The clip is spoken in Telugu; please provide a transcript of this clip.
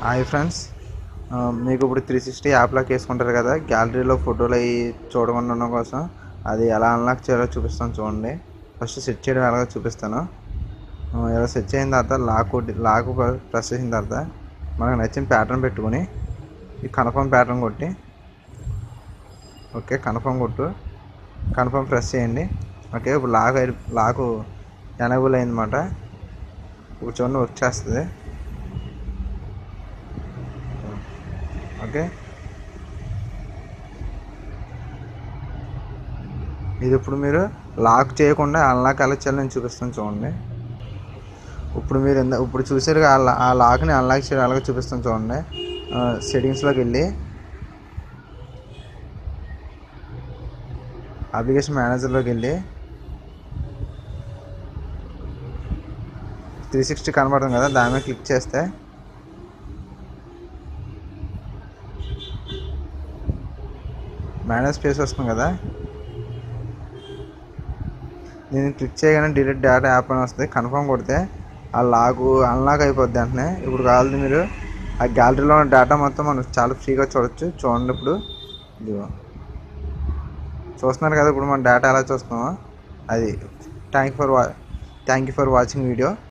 హాయ్ ఫ్రెండ్స్, మీకు ఇప్పుడు 360 యాప్లోకి వేసుకుంటారు కదా. గ్యాలరీలో ఫోటోలు అవి చూడకుండా ఉండడం కోసం అది ఎలా అన్లాక్ చేయాలో చూపిస్తాను చూడండి. ఫస్ట్ సెట్ చేయడం ఎలాగో చూపిస్తాను. ఇలా సెట్ అయిన తర్వాత లాక్ ప్రెస్ చేసిన తర్వాత మనకు నచ్చిన ప్యాటర్న్ పెట్టుకొని ఈ కన్ఫర్మ్ ప్యాటర్న్ కొట్టి ఓకే కన్ఫర్మ్ కొట్టు కన్ఫర్మ్ ప్రెస్ చేయండి. ఓకే, ఇప్పుడు లాక్ ఎనేబుల్ అయిందన్నమాట. ఇప్పుడు చూడండి వచ్చేస్తుంది. ఓకే, ఇది ఇప్పుడు మీరు లాక్ చేయకుండా అన్లాక్ ఎలా చేయాలో నేను చూపిస్తాను చూడండి. ఇప్పుడు మీరు ఇప్పుడు చూసారు ఆ లాక్ని అన్లాక్ చేయడం అలాగే చూపిస్తాను చూడండి. సెట్టింగ్స్లోకి వెళ్ళి అప్లికేషన్ మేనేజర్లోకి వెళ్ళి 360 కనబడుతుంది కదా, దాని మీద క్లిక్ చేస్తే మేనేజ్ స్పేస్ వస్తుంది కదా, నేను క్లిక్ చేయగానే డిలీట్ డేటా యాప్ అని వస్తుంది. కన్ఫర్మ్ కొడితే ఆ అన్లాక్ అయిపోద్ది వెంటనే. ఇప్పుడు కావాలి మీరు ఆ గ్యాలరీలో ఉన్న డేటా మొత్తం మనం చాలా ఫ్రీగా చూడొచ్చు. చూడండి, ఇప్పుడు ఇదిగో చూస్తున్నారు కదా, ఇప్పుడు మన డేటా ఎలా చూస్తున్నామో అది. Thank you for watching video.